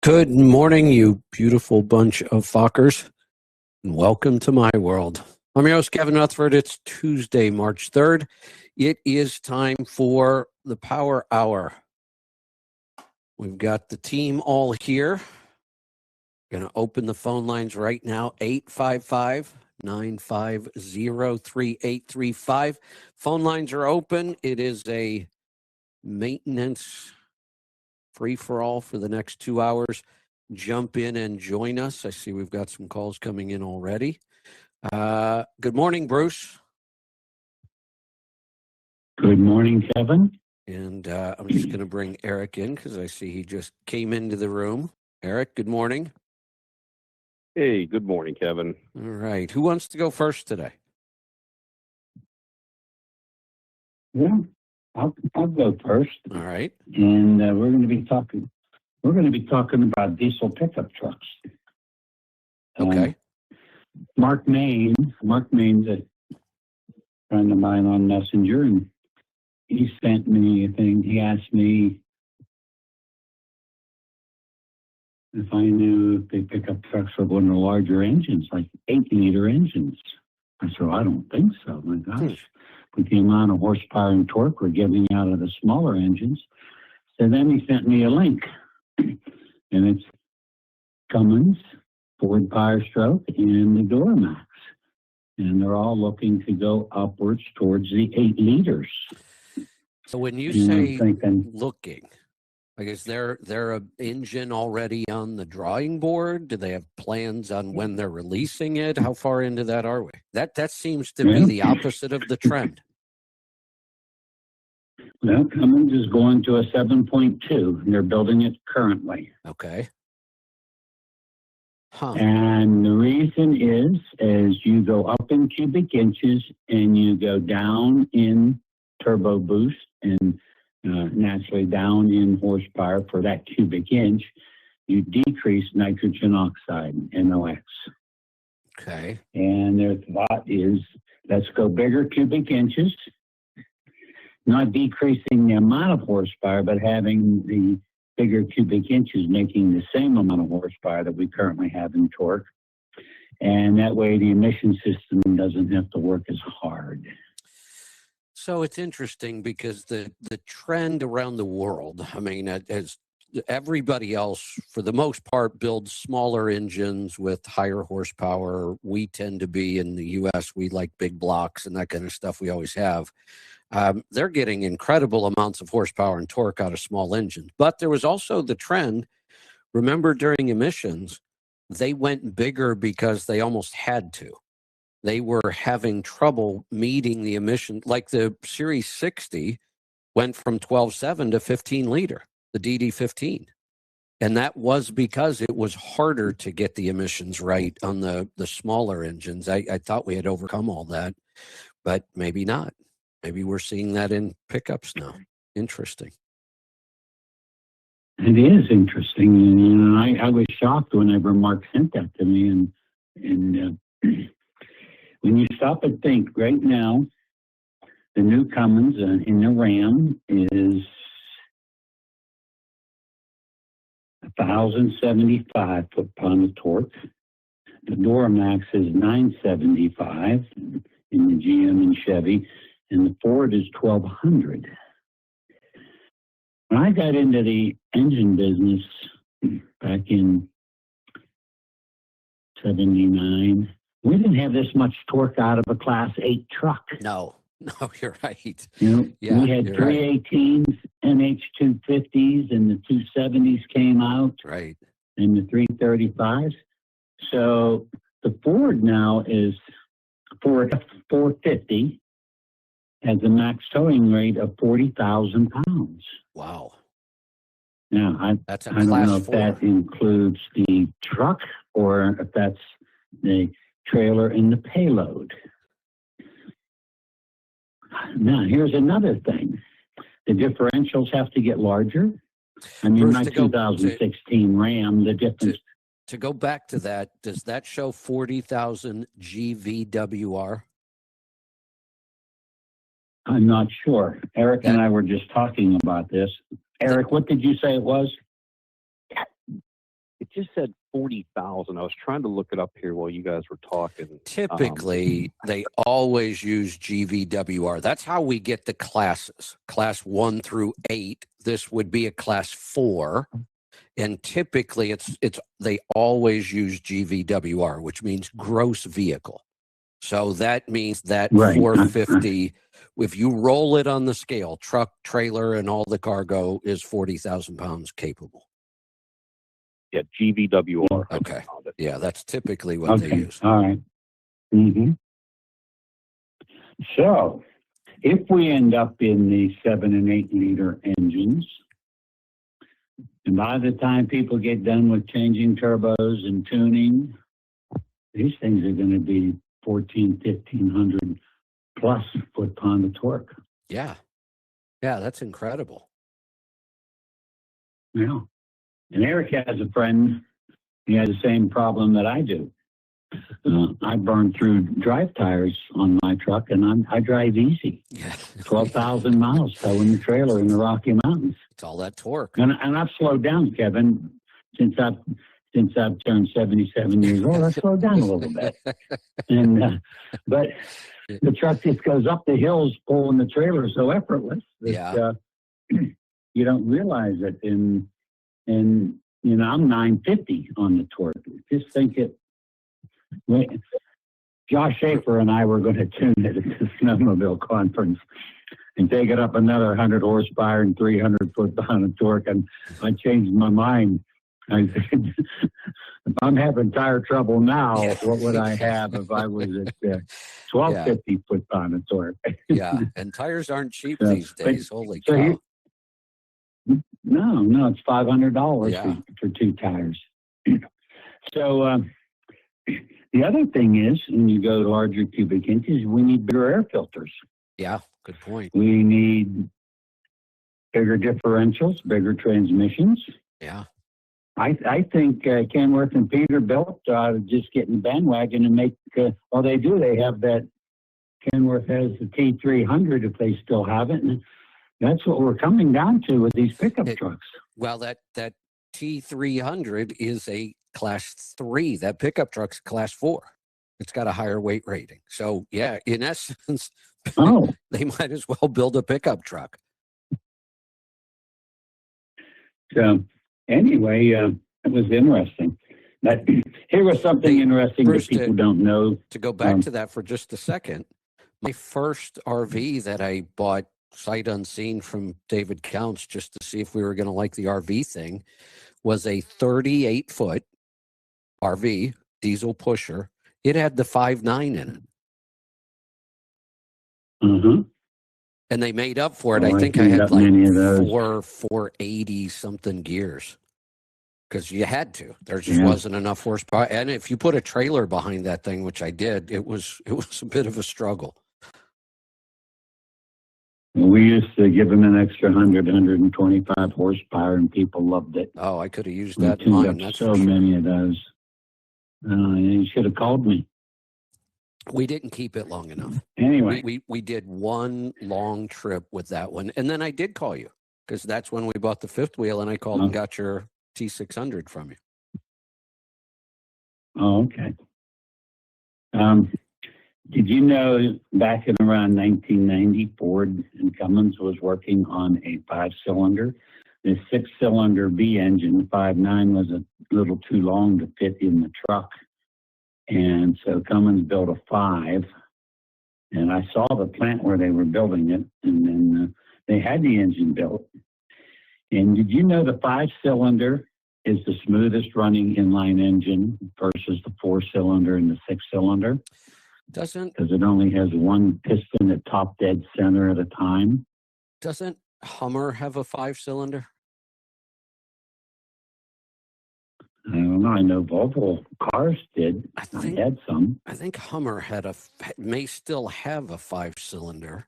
Good morning, you beautiful bunch of fuckers, and welcome to my world. I'm your host, Kevin Rutherford. It's Tuesday, March 3rd. It is time for the Power Hour. We've got the team all here. Going to open the phone lines right now, 855-950-3835. Phone lines are open. It is a maintenance free-for-all for the next 2 hours. Jump in and join us. I see we've got some calls coming in already. Good morning, Bruce. Good morning, Kevin. And I'm just going to bring Eric in because I see he just came into the room. Eric, good morning. Hey, good morning, Kevin. All right. Who wants to go first today? Yeah, I'll go first. All right. And we're going to be talking about diesel pickup trucks. Okay. Mark Main's a friend of mine on Messenger, and he sent me a thing. He asked me if I knew if the pickup trucks were going to larger engines, like 8-liter engines. I said, well, I don't think so. My gosh, with the amount of horsepower and torque we're getting out of the smaller engines. So then he sent me a link, and it's Cummins, Ford Powerstroke, and the Duramax. And they're all looking to go upwards towards the 8 liters. So when you And I'm say thinking, looking, like is there a engine already on the drawing board? Do they have plans on when they're releasing it? How far into that are we? That seems to be the opposite of the trend. well, Cummins is going to a 7.2, and they're building it currently. Okay. Huh. And the reason is you go up in cubic inches and you go down in turbo boost and naturally down in horsepower for that cubic inch, you decrease nitrogen oxide, NOx. Okay. And their thought is, let's go bigger cubic inches, not decreasing the amount of horsepower, but having the bigger cubic inches making the same amount of horsepower that we currently have in torque. And that way the emission system doesn't have to work as hard. So it's interesting because the trend around the world, I mean, as everybody else, for the most part, builds smaller engines with higher horsepower. We tend to be in the U.S., we like big blocks and that kind of stuff we always have. They're getting incredible amounts of horsepower and torque out of small engines. But there was also the trend, remember during emissions, they went bigger because they almost had to. They were having trouble meeting the emission, like the Series 60 went from 12.7 to 15 liter, the DD15. And that was because it was harder to get the emissions right on the smaller engines. I thought we had overcome all that, but maybe not. Maybe we're seeing that in pickups now. Interesting. It is interesting. And, you know, I was shocked whenever Mark sent that to me. And when you stop and think, right now, the new Cummins in the Ram is 1,075 foot-pound of torque. The Duramax is 975 in the GM and Chevy, and the Ford is 1,200. When I got into the engine business back in 79, we didn't have this much torque out of a Class 8 truck. No, you're right. You know, Yeah, we had you're 318s, NH250s, and the 270s came out, right. and the 335s. So the Ford now is Ford F450 has a max towing rate of 40,000 pounds. Wow. Now, I don't know if that includes the truck or if that's the trailer and the payload. Now, here's another thing. The differentials have to get larger. I mean, Bruce, my 2016 Ram, the difference. To go back to that, does that show 40,000 GVWR? I'm not sure. Eric and I were just talking about this. Eric, what did you say it was? it just said 40,000. I was trying to look it up here while you guys were talking. Typically, they always use GVWR. That's how we get the classes. Class 1 through 8. This would be a class 4. And typically they always use GVWR, which means gross vehicle. So that means that Right. 450, if you roll it on the scale, truck, trailer, and all the cargo is 40,000 pounds capable. Yeah, GVWR. Okay. Yeah, that's typically what they use. All right. Mm-hmm. So, if we end up in the 7 and 8 liter engines, and by the time people get done with changing turbos and tuning, these things are going to be 1,500 plus foot-pound of torque. Yeah. Yeah, that's incredible. Yeah. And Eric has a friend, he has the same problem that I do. I burn through drive tires on my truck, and I drive easy. Yeah. 12,000 miles towing the trailer in the Rocky Mountains. It's all that torque. And I've slowed down, Kevin, since I've turned 77 years old. I slowed down a little bit. And but the truck just goes up the hills pulling the trailer so effortless that you don't realize it. And you know, I'm 950 on the torque. Just think it. Josh Schaefer and I were going to tune it at the snowmobile conference and take it up another 100 horsepower and 300 foot-pound of torque. And I changed my mind. I said, if I'm having tire trouble now, what would I have if I was at 1250 foot-pound of torque? Yeah, and tires aren't cheap these days. Holy so cow. No, it's $500 for 2 tires. So the other thing is, when you go to larger cubic inches, we need bigger air filters. Yeah, good point. We need bigger differentials, bigger transmissions. Yeah. I think Kenworth and Peterbilt just get in the bandwagon and make, well, they do. They have that, Kenworth has the T300 if they still have it. And that's what we're coming down to with these pickup trucks. Well, that T300 is a class 3. That pickup truck's class 4. It's got a higher weight rating. So, yeah, in essence, they might as well build a pickup truck. So, anyway, it was interesting. But here was something interesting Bruce, that people don't know. To go back to that for just a second, my first RV that I bought sight unseen from David Counts just to see if we were going to like the RV thing was a 38-foot RV, diesel pusher. It had the 5.9 in it. Mm-hmm. And they made up for it. Oh, I think I had like 480 something gears. Because you had to. There just wasn't enough horsepower. And if you put a trailer behind that thing, which I did, it was a bit of a struggle. We used to give them an extra 125 horsepower, and people loved it. Oh, I could have used that in mine. up That's so many of those. You should have called me. We didn't keep it long enough. Anyway, we did one long trip with that one, and then I did call you because that's when we bought the fifth wheel, and I called and got your T600 from you. Oh, okay. Did you know back in around 1990, Ford and Cummins was working on a 5-cylinder? The 6-cylinder B engine, the 5.9, was a little too long to fit in the truck. And so Cummins built a 5. And I saw the plant where they were building it. And then they had the engine built. And did you know the 5-cylinder is the smoothest running inline engine versus the 4-cylinder and the 6-cylinder? Doesn't, because it only has one piston at top dead center at a time. Doesn't Hummer have a 5-cylinder? I don't know. I know Volvo cars did. I had some. I think Hummer may still have a 5-cylinder.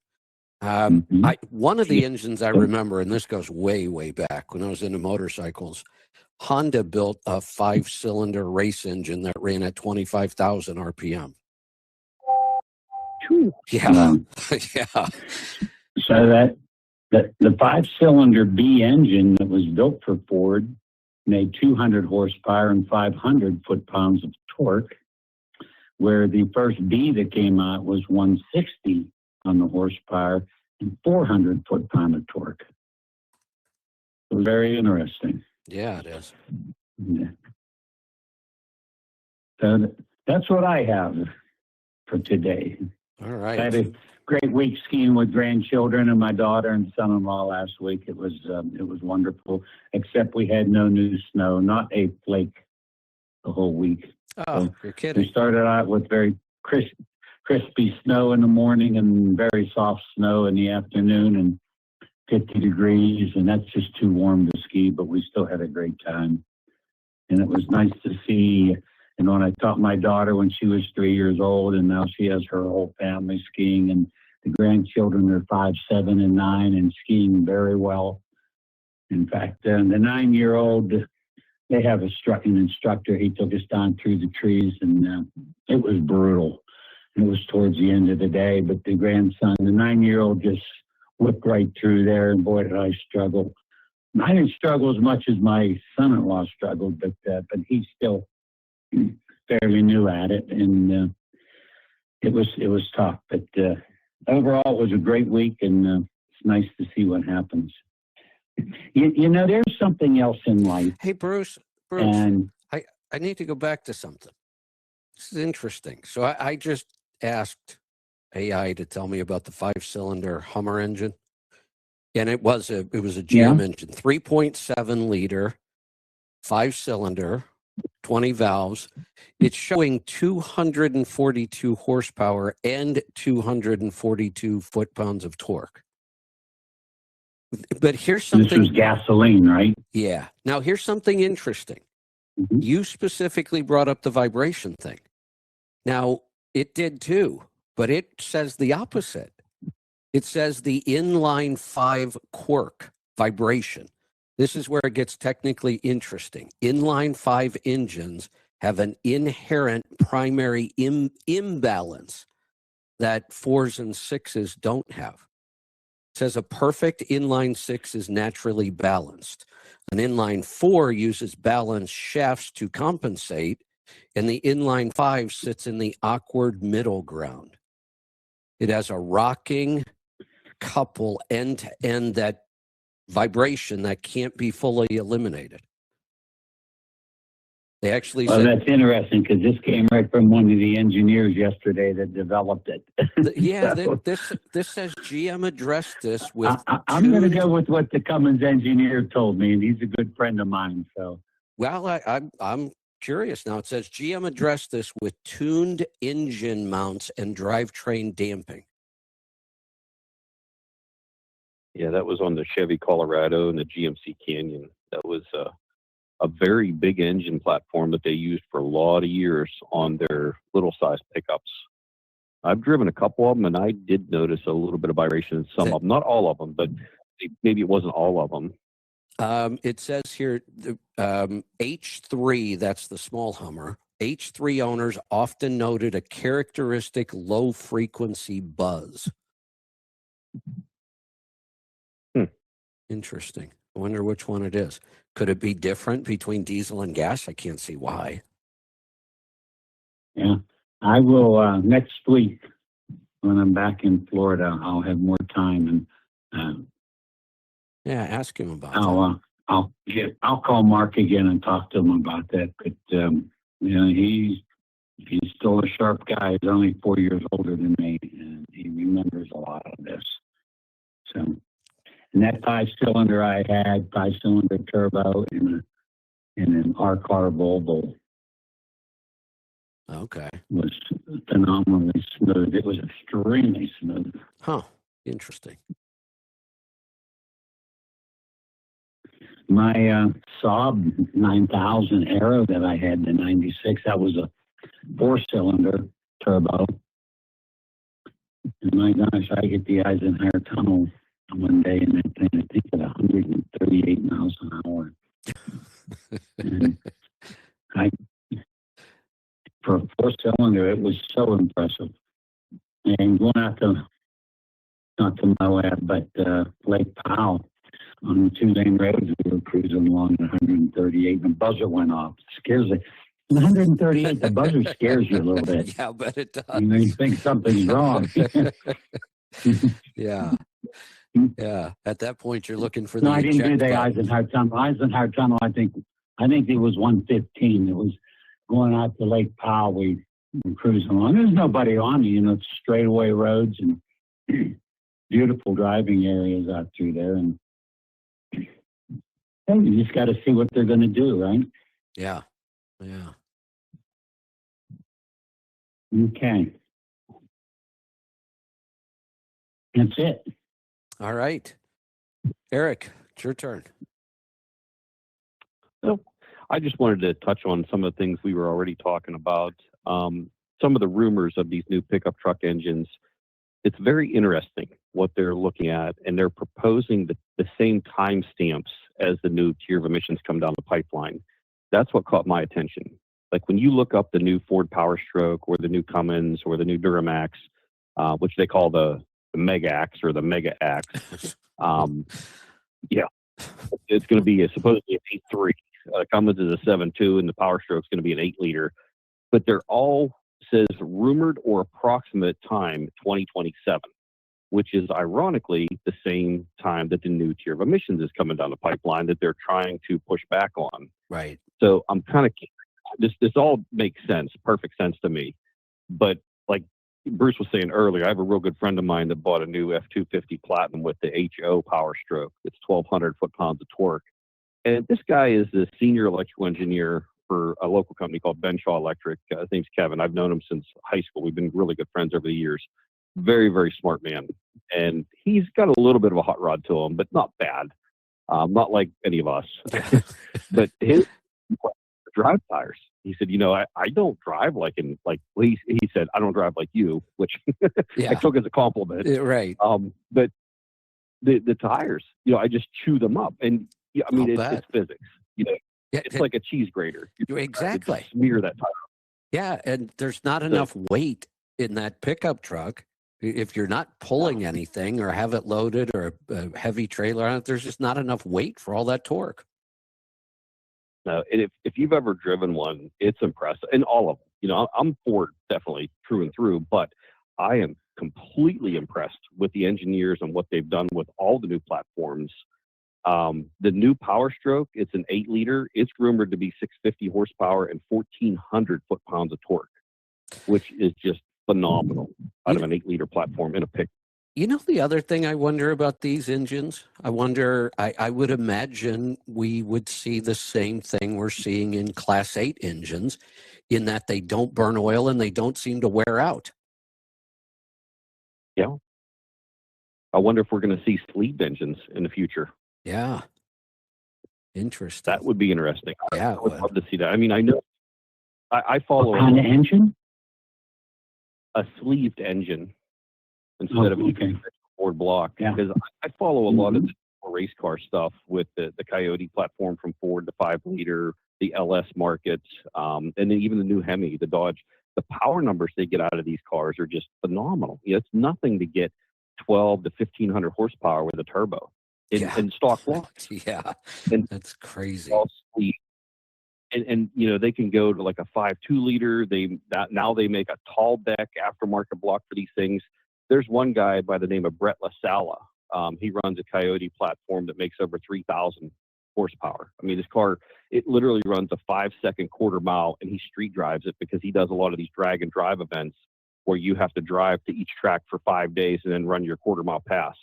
One of the engines I remember, and this goes way, way back when I was into motorcycles, Honda built a 5-cylinder race engine that ran at 25,000 RPM. Yeah. Yeah. So the 5-cylinder B engine that was built for Ford made 200 horsepower and 500 foot-pounds of torque, where the first B that came out was 160 on the horsepower and 400 foot-pound of torque. It was very interesting. Yeah, it is. Yeah. So that's what I have for today. All I right. had a great week skiing with grandchildren and my daughter and son-in-law last week. It was wonderful, except we had no new snow, not a flake the whole week. Oh, So you're we kidding. started out with very crispy snow in the morning and very soft snow in the afternoon and 50 degrees, and that's just too warm to ski, but we still had a great time. And it was nice to see, and when I taught my daughter when she was 3 years old, and now she has her whole family skiing, and the grandchildren are 5, 7, and 9 and skiing very well. In fact, the 9-year-old, they have an instructor. He took us down through the trees, and it was brutal. It was towards the end of the day, but the grandson, the 9-year-old, just whipped right through there, and boy, did I struggle. I didn't struggle as much as my son-in-law struggled, but he's still fairly new at it, and it was tough. But overall, it was a great week, and it's nice to see what happens. You know, there's something else in life. Hey, Bruce, And I need to go back to something. This is interesting. So I just asked AI to tell me about the 5-cylinder Hummer engine. And it was a GM engine, 3.7 liter, 5-cylinder, 20 valves. It's showing 242 horsepower and 242 foot-pounds of torque. But here's something. This was gasoline, right? Yeah. Now, here's something interesting. Mm-hmm. You specifically brought up the vibration thing. Now, it did too, but it says the opposite. It says the inline 5 quirk vibration. This is where it gets technically interesting. Inline 5 engines have an inherent primary imbalance that 4s and 6s don't have. It says a perfect inline 6 is naturally balanced. An inline 4 uses balanced shafts to compensate, and the inline 5 sits in the awkward middle ground. It has a rocking couple end to end, that vibration that can't be fully eliminated. They actually Well, said, that's interesting because this came right from one of the engineers yesterday that developed it. yeah, So, this says GM addressed this with. I'm going to go with what the Cummins engineer told me, and he's a good friend of mine. So, Well, I'm curious now. It says GM addressed this with tuned engine mounts and drivetrain damping. Yeah, that was on the Chevy Colorado and the GMC Canyon. That was a very big engine platform that they used for a lot of years on their little size pickups. I've driven a couple of them, and I did notice a little bit of vibration in some of them. Not all of them, but maybe it wasn't all of them. It says here, H3, that's the small Hummer. H3 owners often noted a characteristic low frequency buzz. Interesting. I wonder which one it is. Could it be different between diesel and gas? I can't see why. yeah, I will next week when I'm back in Florida. I'll have more time, and Yeah, ask him about that. I'll call Mark again and talk to him about that. But you know, he's still a sharp guy. He's only 4 years older than me, and he remembers a lot of this. So, and that 5-cylinder I had, 5-cylinder turbo in an R-car Volvo, Okay. was phenomenally smooth. It was extremely smooth. Huh. Interesting. My Saab 9000 Aero that I had in '96, that was a 4-cylinder turbo. And my gosh, I hit the Eisenhower Tunnel one day in that thing, I think at 138 miles an hour. And for a 4-cylinder, it was so impressive. And going out to, not to Moab, but Lake Powell, on the 2-lane roads. We were cruising along at 138, and the buzzer went off. It scares you. 138, the buzzer scares you a little bit. Yeah, but it does. You think something's wrong. Yeah. Yeah. At that point, you're looking for the No, I didn't do eject the button. Eisenhower Tunnel. Eisenhower Tunnel, I think it was 115. It was going out to Lake Powell. We were cruising along. There's nobody on you, it's straightaway roads and beautiful driving areas out through there. And hey, you just got to see what they're going to do, right? Yeah. Yeah. Okay. That's it. All right. Eric, it's your turn. So I just wanted to touch on some of the things we were already talking about. Some of the rumors of these new pickup truck engines. It's very interesting what they're looking at, and they're proposing the same timestamps as the new tier of emissions come down the pipeline. That's what caught my attention. Like when you look up the new Ford Powerstroke or the new Cummins or the new Duramax, which they call the Mega Axe or the Mega Axe, yeah, it's going to be supposedly an 8.3. Cummins is a 7.2, and the Powerstroke is going to be an 8-liter. But they're all says rumored or approximate time 2027, which is ironically the same time that the new tier of emissions is coming down the pipeline that they're trying to push back on. Right. So I'm kind of this all makes sense, perfect sense to me. But like Bruce was saying earlier, I have a real good friend of mine that bought a new F-250 Platinum with the HO Powerstroke. It's 1,200 foot-pounds of torque. And this guy is the senior electrical engineer for a local company called Benshaw Electric. His name's Kevin. I've known him since high school. We've been really good friends over the years. Very, very smart man. And he's got a little bit of a hot rod to him, but not bad. Not like any of us. But his drive tires. He said, I don't drive he said, I don't drive like you, which I took as a compliment. Right. But the tires, I just chew them up. And it's physics, it's like a cheese grater. Exactly. Smear that tire. Yeah. And there's not enough weight in that pickup truck. If you're not pulling anything or have it loaded or a heavy trailer on it, there's just not enough weight for all that torque. No, and if you've ever driven one, it's impressive. And all of them, I'm Ford definitely through and through, but I am completely impressed with the engineers and what they've done with all the new platforms. The new Powerstroke, it's an 8-liter. It's rumored to be 650 horsepower and 1,400 foot-pounds of torque, which is just phenomenal out of an 8-liter platform in a pickup. The other thing I wonder about these engines, I would imagine we would see the same thing we're seeing in Class 8 engines, in that they don't burn oil and they don't seem to wear out. Yeah. I wonder if we're going to see sleeve engines in the future. Yeah. Interesting. That would be interesting. Yeah. I would love to see that. I know I follow what kind of engine? A sleeved engine instead of a Ford block, because I follow a lot of the race car stuff with the Coyote platform from Ford, the 5-liter, the LS markets, and then even the new Hemi, the Dodge. The power numbers they get out of these cars are just phenomenal. It's nothing to get 12 to 1,500 horsepower with a turbo in stock blocks. Yeah, and that's crazy. And they can go to like a 5.2 liter. Now they make a tall deck aftermarket block for these things. There's one guy by the name of Brett LaSala. He runs a Coyote platform that makes over 3,000 horsepower. This car, it literally runs a 5-second quarter mile, and he street drives it because he does a lot of these drag and drive events where you have to drive to each track for 5 days and then run your quarter mile pass.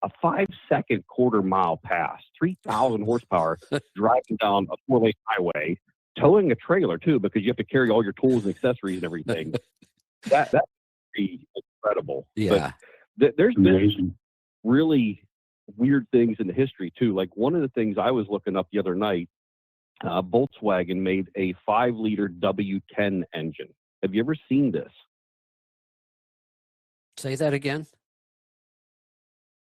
A 5-second quarter mile pass, 3,000 horsepower, driving down a 4-lane highway, towing a trailer too, because you have to carry all your tools and accessories and everything. That's pretty incredible. Yeah. But there's been really weird things in the history too. Like one of the things I was looking up the other night, Volkswagen made a 5-liter W10 engine. Have you ever seen this? Say that again.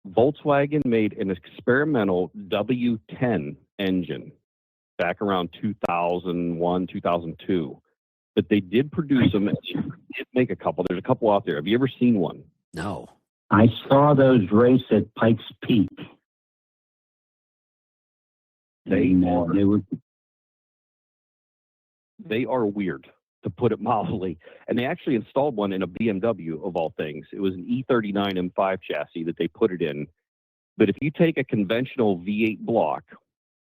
Volkswagen made an experimental W10 engine back around 2001, 2002. But they did produce them. They did make a couple. There's a couple out there. Have you ever seen one? No. I saw those race at Pikes Peak. They are weird, to put it mildly. And they actually installed one in a BMW, of all things. It was an E39 M5 chassis that they put it in. But if you take a conventional V8 block,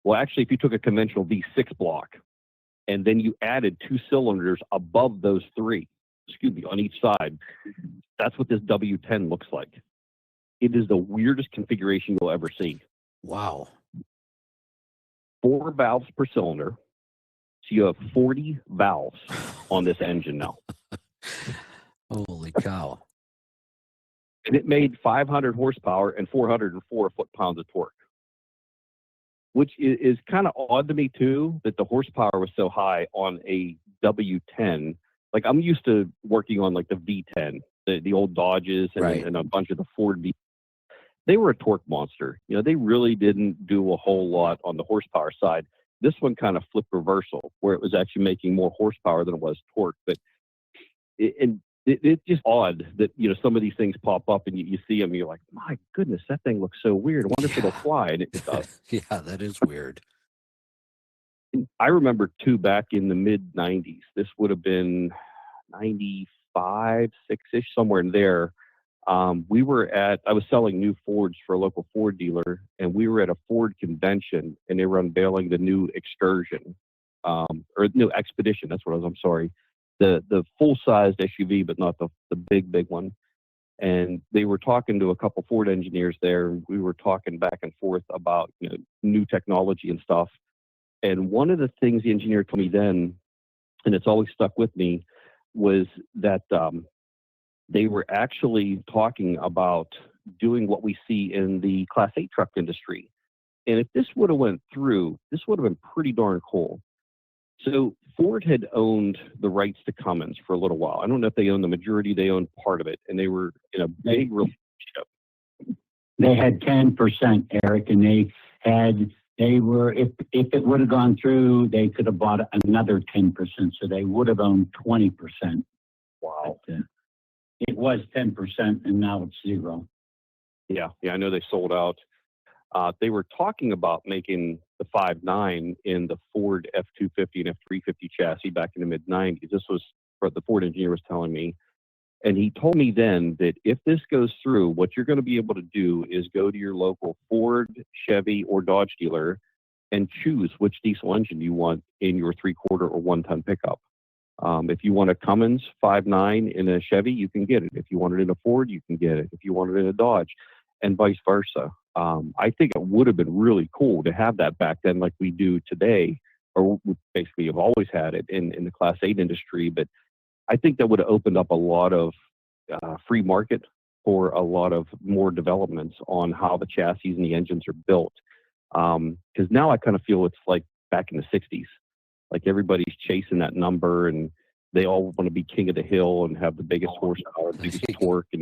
well, actually, if you took a conventional V6 block, and then you added 2 cylinders above those 3, on each side, that's what this W10 looks like. It is the weirdest configuration you'll ever see. Wow. 4 valves per cylinder. So you have 40 valves on this engine now. Holy cow. And it made 500 horsepower and 404 foot-pounds of torque, which is kind of odd to me, too, that the horsepower was so high on a W10. Like, I'm used to working on, like, the V10, the old Dodges and a bunch of the Ford V. They were a torque monster. You know, they really didn't do a whole lot on the horsepower side. This one kind of flipped reversal, where it was actually making more horsepower than it was torque. But it's just odd that, you know, some of these things pop up and you see them and you're like, my goodness, that thing looks so weird. I wonder if it'll fly. And it does. Yeah, that is weird. I remember, too, back in the mid-90s, this would have been 95, 6-ish, somewhere in there. I was selling new Fords for a local Ford dealer, and we were at a Ford convention, and they were unveiling the new Excursion, or no, Expedition. That's what it was. I'm sorry. The full-sized SUV, but not the big one. And they were talking to a couple Ford engineers there. We were talking back and forth about, you know, new technology and stuff. And one of the things the engineer told me then, and it's always stuck with me, was that they were actually talking about doing what we see in the Class 8 truck industry. And if this would have went through, this would have been pretty darn cool. So Ford had owned the rights to Cummins for a little while. I don't know if they owned the majority, they owned part of it. And they were in a big relationship. They had 10%, Eric, and if it would have gone through, they could have bought another 10%. So they would have owned 20%. Wow. But, it was 10%, and now it's 0. Yeah, I know they sold out. They were talking about making the 5.9 in the Ford F-250 and F-350 chassis back in the mid-90s. This was what the Ford engineer was telling me. And he told me then that if this goes through, what you're going to be able to do is go to your local Ford, Chevy, or Dodge dealer and choose which diesel engine you want in your 3-quarter or 1-ton pickup. If you want a Cummins 5.9 in a Chevy, you can get it. If you want it in a Ford, you can get it. If you want it in a Dodge, and vice versa. I think it would have been really cool to have that back then like we do today, or we basically have always had it in the Class 8 industry. But I think that would have opened up a lot of free market for a lot of more developments on how the chassis and the engines are built. Because now I kind of feel it's like back in the 60s. Like everybody's chasing that number, and they all want to be king of the hill and have the biggest horsepower, the biggest torque. And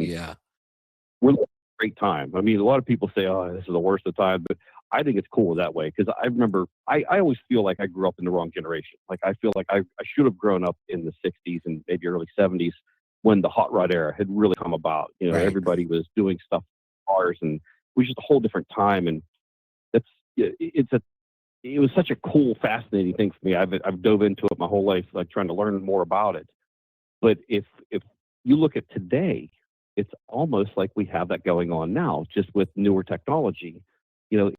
we're having a great time. I mean, a lot of people say, "Oh, this is the worst of time," but I think it's cool that way because I remember I always feel like I grew up in the wrong generation. Like I feel like I should have grown up in the 60s and maybe early 70s when the hot rod era had really come about. You know, everybody was doing stuff with cars, and it was just a whole different time. And it was such a cool, fascinating thing for me. I've dove into it my whole life, like trying to learn more about it. But if you look at today, it's almost like we have that going on now, just with newer technology. You know,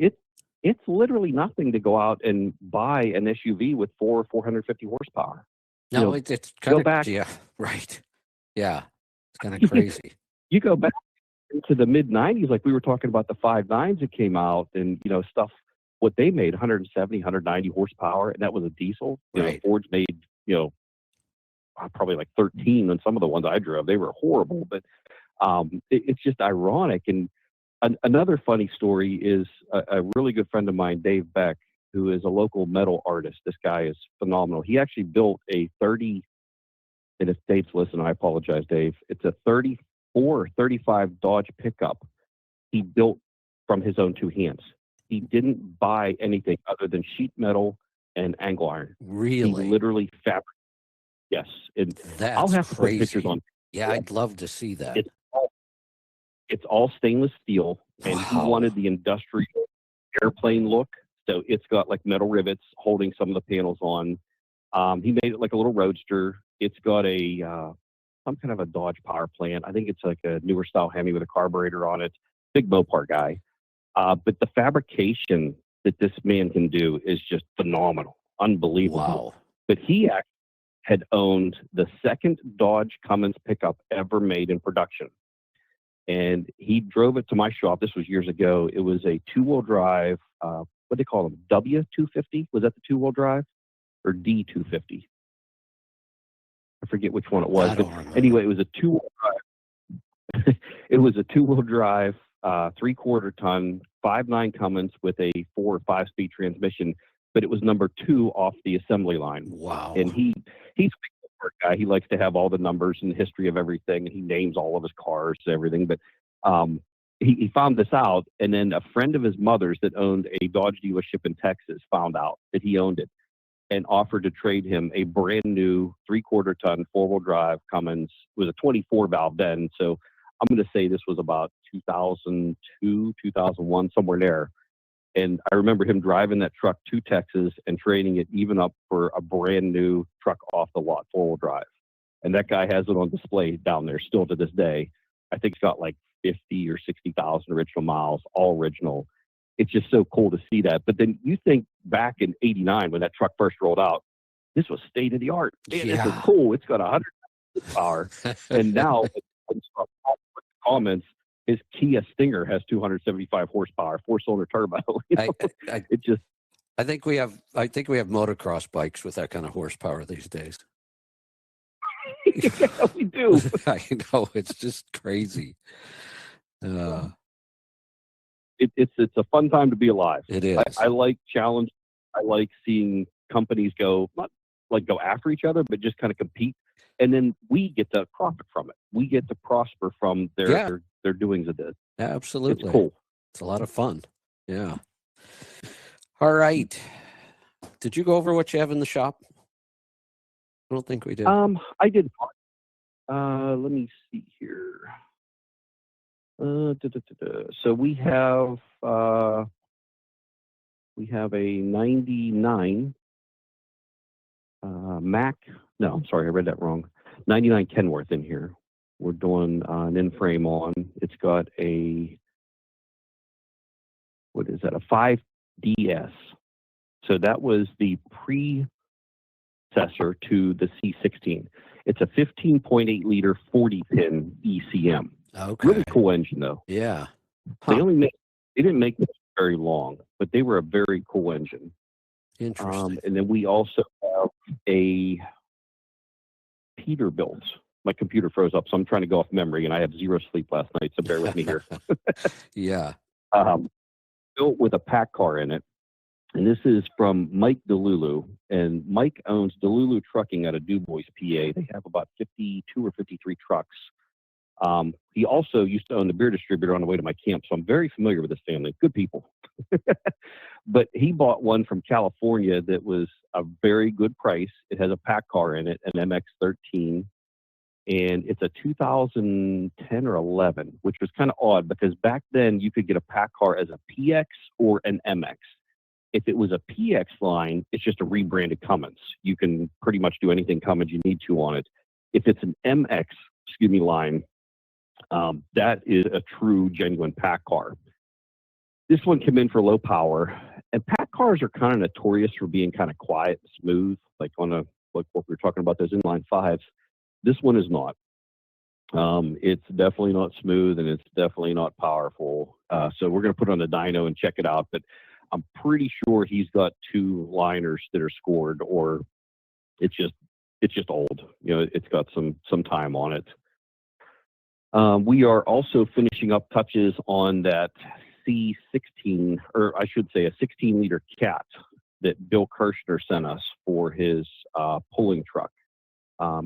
it's literally nothing to go out and buy an SUV with 450 horsepower. No, you know, it's kind of back. Yeah, right. Yeah, it's kind of crazy. You go back into the mid 90s, like we were talking about the 5.9s that came out, and you know stuff. What they made 170, 190 horsepower, and that was a diesel. You know, Fords made, you know, probably like 13 on some of the ones I drove. They were horrible, but it's just ironic. And another funny story is a really good friend of mine, Dave Beck, who is a local metal artist. This guy is phenomenal. He actually built a 30, and if Dave's listening, I apologize, Dave. It's a 34 or 35 Dodge pickup he built from his own 2 hands. He didn't buy anything other than sheet metal and angle iron. Really? He literally fabricated. Yes. And That's I'll have to crazy. put pictures on. Yeah, I'd love to see that. It's all stainless steel, and he wanted the industrial airplane look. So it's got like metal rivets holding some of the panels on. He made it like a little roadster. It's got a some kind of a Dodge power plant. I think it's like a newer style Hemi with a carburetor on it. Big Mopar guy. But the fabrication that this man can do is just phenomenal, unbelievable. Wow. But he actually had owned the second Dodge Cummins pickup ever made in production. And he drove it to my shop. This was years ago. It was a two-wheel drive, what do they call them? W250? Was that the two-wheel drive? Or D250? I forget which one it was. But anyway, it was a two-wheel drive. It was a two-wheel drive, 3/4 ton, 5.9 Cummins with a 4 or 5-speed transmission. But it was number 2 off the assembly line. Wow. And he's a big guy. He likes to have all the numbers and the history of everything. And he names all of his cars and everything. But he found this out. And then a friend of his mother's that owned a Dodge dealership in Texas found out that he owned it and offered to trade him a brand new 3/4 ton 4-wheel drive Cummins. It was a 24 valve then. So I'm going to say this was about 2002, 2001, somewhere there. And I remember him driving that truck to Texas and trading it even up for a brand new truck off the lot, 4-wheel drive. And that guy has it on display down there still to this day. I think it's got like 50 or 60,000 original miles, all original. It's just so cool to see that. But then you think back in '89 when that truck first rolled out, this was state of the art. Man, Yeah. This is cool. It's got 100 power. And now, comments, his Kia Stinger has 275 horsepower, 4-cylinder turbo. You know? It just. I think we have motocross bikes with that kind of horsepower these days. Yeah, we do. I know, it's just crazy. It's a fun time to be alive. It is. I like challenge. I like seeing companies not go after each other, but just kind of compete. And then we get to profit from it. We get to prosper from their doings of this. Absolutely. It's cool. It's a lot of fun. Yeah. All right. Did you go over what you have in the shop? I don't think we did. I did. Let me see here. So we have a 99 Mac. No, I'm sorry, I read that wrong. 99 Kenworth in here. We're doing an in-frame on. It's got a, what is that? A 5DS. So that was the predecessor to the C16. It's a 15.8 liter 40-pin ECM. Okay. Really cool engine though. Yeah. They didn't make it very long, but they were a very cool engine. Interesting. And then we also have a Peterbilt. My computer froze up, so I'm trying to go off memory, and I have zero sleep last night, so bear with me here. Yeah. Built with a pack car in it. And this is from Mike DeLulu. And Mike owns DeLulu Trucking out of DuBois, PA. They have about 52 or 53 trucks. He also used to own the beer distributor on the way to my camp, so I'm very familiar with this family. Good people. But he bought one from California that was a very good price. It has a pack car in it, an MX-13. And it's a 2010 or 11, which was kind of odd because back then you could get a pack car as a PX or an MX. If it was a PX line, it's just a rebranded Cummins. You can pretty much do anything Cummins you need to on it. If it's an MX, line, that is a true, genuine pack car. This one came in for low power, and pack cars are kind of notorious for being kind of quiet and smooth, like like what we were talking about, those inline fives. This one is not. It's definitely not smooth, and it's definitely not powerful. So we're going to put it on the dyno and check it out. But I'm pretty sure he's got 2 liners that are scored, or it's just old. You know, it's got some time on it. We are also finishing up touches on that C16, or I should say a 16-liter Cat that Bill Kirshner sent us for his pulling truck.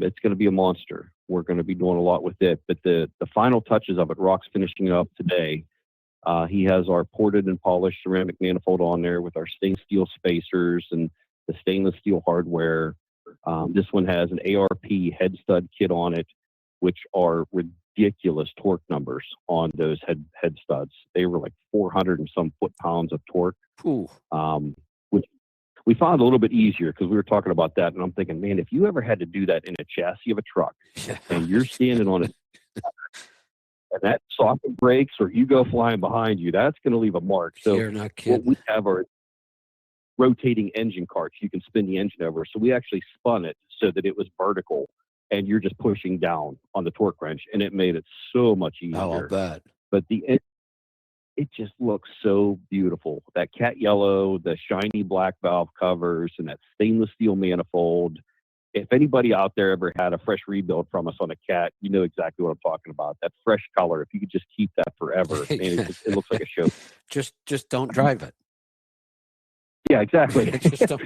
It's going to be a monster. We're going to be doing a lot with it, but the final touches of it, Rock's finishing it up today. He has our ported and polished ceramic manifold on there with our stainless steel spacers and the stainless steel hardware. This one has an ARP head stud kit on it, which are ridiculous torque numbers on those head studs. They were like 400 and some foot-pounds of torque. Ooh. Which we found a little bit easier because we were talking about that, and I'm thinking, man, if you ever had to do that in a chassis of a truck, and you're standing on it, and that socket breaks or you go flying behind you, that's going to leave a mark. So You're not kidding. what we have are rotating engine carts. You can spin the engine over. So we actually spun it so that it was vertical, and you're just pushing down on the torque wrench, and it made it so much easier. Oh, I'll bet. But it just looks so beautiful. That cat yellow, the shiny black valve covers, and that stainless steel manifold. If anybody out there ever had a fresh rebuild from us on a cat, you know exactly what I'm talking about. That fresh color, if you could just keep that forever, man, it looks like a show. Just don't drive it. Yeah, exactly.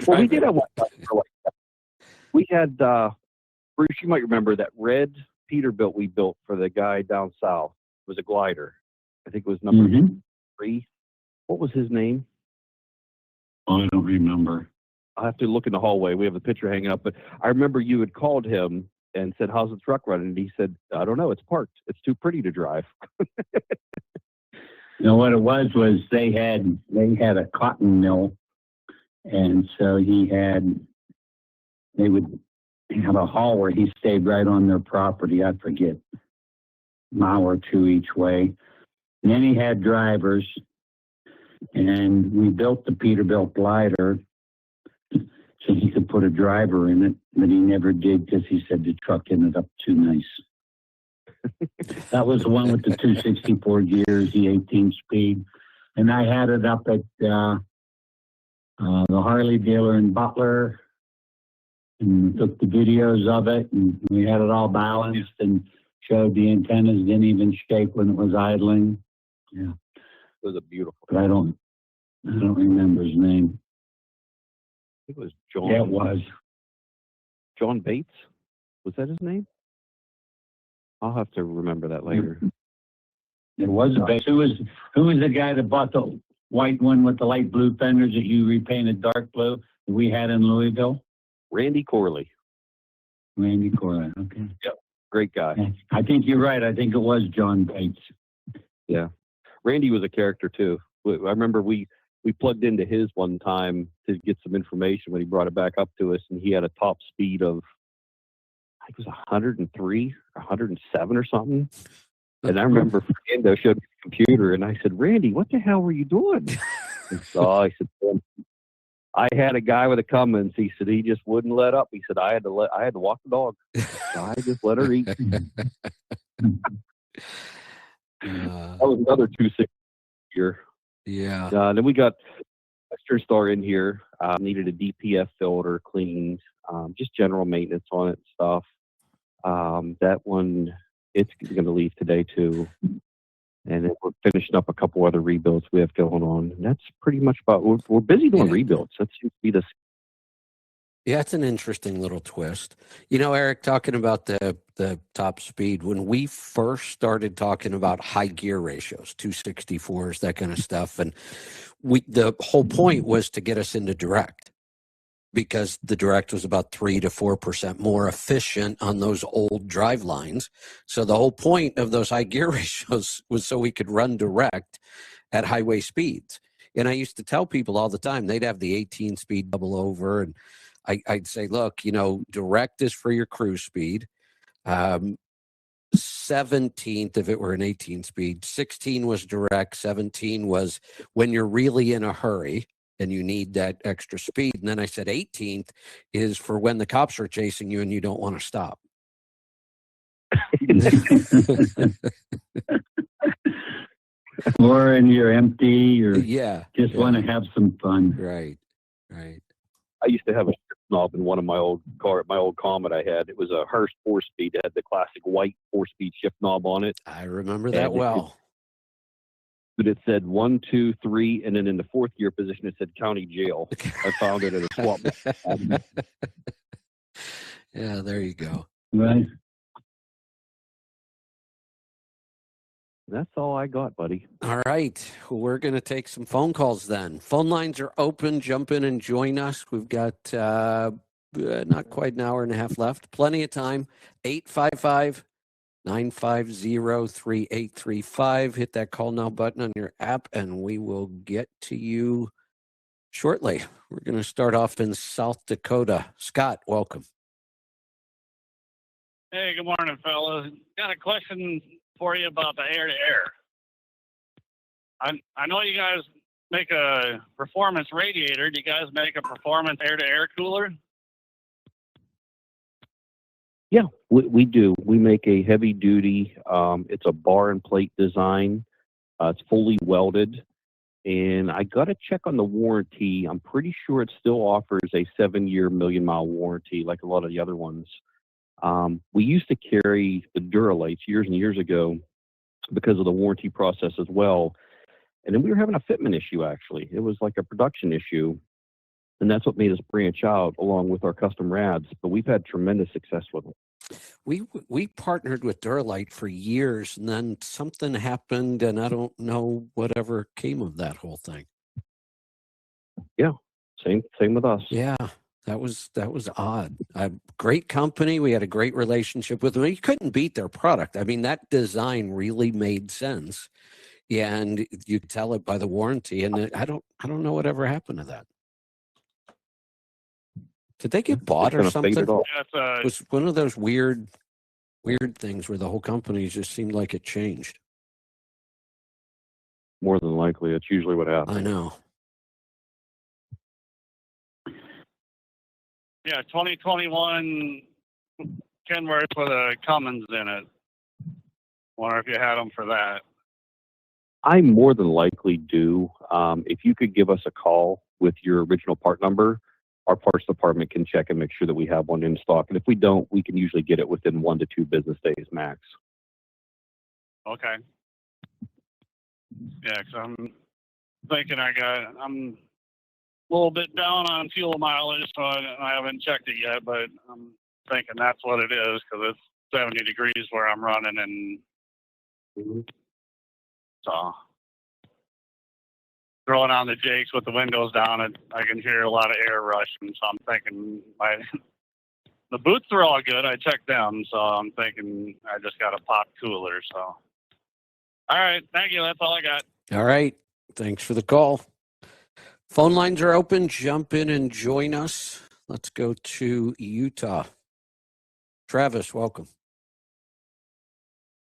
Well, we did have one. We had, Bruce, you might remember that red Peterbilt we built for the guy down south. It was a glider. I think it was number 3. What was his name? I don't remember. I'll have to look in the hallway. We have a picture hanging up. But I remember you had called him and said, how's the truck running? And he said, I don't know. It's parked. It's too pretty to drive. You know what it was they had a cotton mill, and so they would have a haul where he stayed right on their property. I forget, a mile or two each way. And then he had drivers, and we built the Peterbilt glider so he could put a driver in it, but he never did because he said the truck ended up too nice. That was the one with the 264 gears, the 18-speed. And I had it up at the Harley dealer in Butler, and took the videos of it, and we had it all balanced and showed the antennas didn't even shake when it was idling. Yeah. It was a beautiful. But I don't remember his name. It was John. Yeah, it was. John Bates? Was that his name? I'll have to remember that later. It was Bates. Who was the guy that bought the white one with the light blue fenders that you repainted dark blue that we had in Louisville? Randy Corley. Randy Corley. Okay. Yep. Great guy. Yeah. I think you're right. I think it was John Bates. Yeah. Randy was a character too. I remember we plugged into his one time to get some information when he brought it back up to us, and he had a top speed of, I think it was 103, 107 or something. And I remember Fernando showed me the computer, and I said, Randy, what the hell were you doing? I said, I had a guy with a Cummins. He said he just wouldn't let up. He said I had to walk the dog. So I just let her eat. That was another 260 here. Yeah. Then we got Western Star in here. Needed a DPF filter cleaned, just general maintenance on it and stuff. That one, it's going to leave today too. And then we're finishing up a couple other rebuilds we have going on. And that's pretty much about, we're busy doing rebuilds. That seems to be the. Yeah, it's an interesting little twist. You know, Eric, talking about the top speed, when we first started talking about high gear ratios, 264s, that kind of stuff, and the whole point was to get us into direct, because the direct was about 3 to 4% more efficient on those old drive lines. So the whole point of those high gear ratios was so we could run direct at highway speeds. And I used to tell people all the time, they'd have the 18-speed double over, and I'd say, look, you know, direct is for your cruise speed. 17th, if it were an 18-speed, 16 was direct, 17 was when you're really in a hurry and you need that extra speed. And then I said 18th is for when the cops are chasing you and you don't want to stop. Or and you're empty, or just want to have some fun. Right. I used to have a shift knob in one of my old Comet I had. It was a Hurst 4-speed. It had the classic white 4-speed shift knob on it. I remember that well. But it said 1, 2, 3, and then in the 4th gear position it said county jail. I found it at a swap. Yeah, there you go. Right. That's all I got, buddy. All right. Well, we're going to take some phone calls then. Phone lines are open. Jump in and join us. We've got not quite an hour and a half left. Plenty of time. 855 950-3835. Hit that call now button on your app and we will get to you shortly. We're going to start off in South Dakota. Scott, welcome. Hey, good morning, fellas. Got a question for you about the air-to-air. I know you guys make a performance radiator. Do you guys make a performance air-to-air cooler? Yeah, we do. We make a heavy duty. It's a bar and plate design. It's fully welded. And I got to check on the warranty. I'm pretty sure it still offers a 7-year million-mile warranty like a lot of the other ones. We used to carry the Duralights years and years ago because of the warranty process as well. And then we were having a fitment issue, actually. It was like a production issue. And that's what made us branch out along with our custom rads. But we've had tremendous success with it. We partnered with Duralight for years, and then something happened, and I don't know whatever came of that whole thing. Yeah, same with us. Yeah, that was odd. A great company. We had a great relationship with them. You couldn't beat their product. I mean, that design really made sense, and you could tell it by the warranty. And I don't know whatever happened to that. Did they get bought or something? It was one of those weird things where the whole company just seemed like it changed. More than likely, it's usually what happens. I know. Yeah, 2021 Kenworth with a Cummins in it. Wonder if you had them for that. I more than likely do. If you could give us a call with your original part number, our parts department can check and make sure that we have one in stock. And if we don't, we can usually get it within 1 to 2 business days max. Okay. Yeah, because I'm thinking I'm a little bit down on fuel mileage, so I haven't checked it yet, but I'm thinking that's what it is because it's 70 degrees where I'm running, and so throwing on the Jakes with the windows down, I can hear a lot of air rushing, so I'm thinking the boots are all good. I checked them, so I'm thinking I just got a pop cooler. So, all right, thank you. That's all I got. All right, thanks for the call. Phone lines are open. Jump in and join us. Let's go to Utah. Travis, welcome.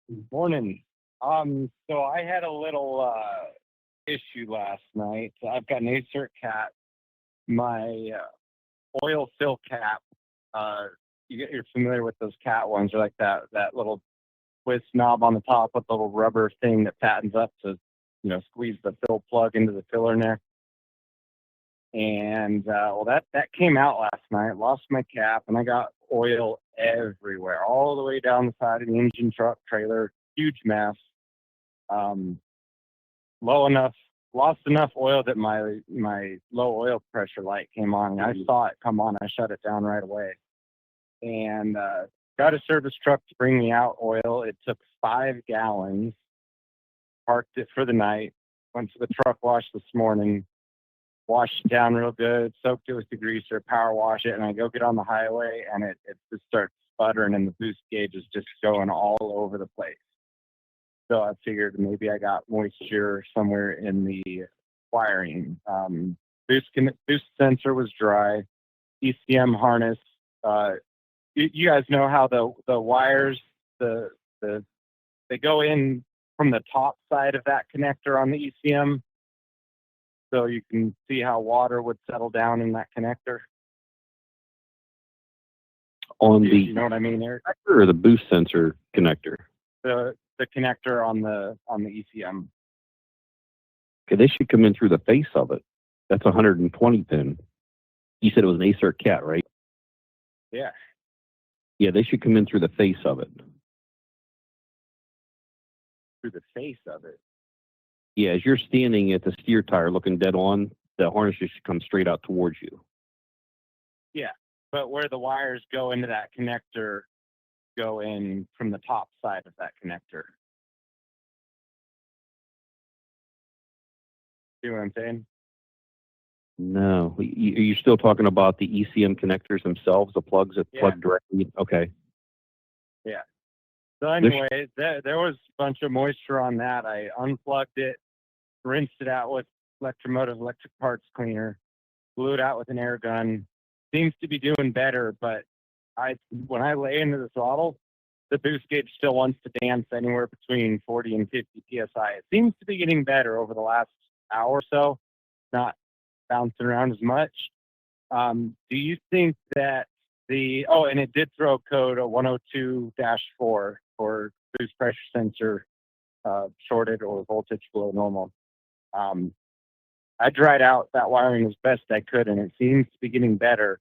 Good morning. So I had a little issue last night. I've got an Acer cap. My oil fill cap. You're familiar with those cat ones? They're like that little twist knob on the top with the little rubber thing that fattens up to, squeeze the fill plug into the filler neck. And that came out last night. Lost my cap, and I got oil everywhere, all the way down the side of the engine, truck, trailer. Huge mess. Lost enough oil that my low oil pressure light came on, and I saw it come on. I shut it down right away, and got a service truck to bring me out oil. It took 5 gallons. Parked it for the night. Went to the truck wash this morning. Washed it down real good. Soaked it with degreaser. Power wash it, and I go get on the highway, and it just starts sputtering, and the boost gauge is just going all over the place. So I figured maybe I got moisture somewhere in the wiring. Boost sensor was dry. ECM harness. You guys know how the wires they go in from the top side of that connector on the ECM, so you can see how water would settle down in that connector. On the, you know what I mean, Eric? Or the boost sensor connector. The connector on the ECM. Okay, they should come in through the face of it. That's 120 pin. You said it was an Acer cat, right? Yeah. Yeah, they should come in through the face of it. Through the face of it? Yeah, as you're standing at the steer tire looking dead on, the harness should come straight out towards you. Yeah, but where the wires go into that connector go in from the top side of that connector. See what I'm saying? No. You're still talking about the ECM connectors themselves, the plugs that plug directly? Okay. Yeah. So anyway, there was a bunch of moisture on that. I unplugged it, rinsed it out with electromotive electric parts cleaner, blew it out with an air gun. Seems to be doing better, but when I lay into the throttle, the boost gauge still wants to dance anywhere between 40 and 50 psi. It seems to be getting better over the last hour or so, not bouncing around as much. Do you think that and it did throw code 102-4 for boost pressure sensor shorted or voltage below normal. I dried out that wiring as best I could, and it seems to be getting better.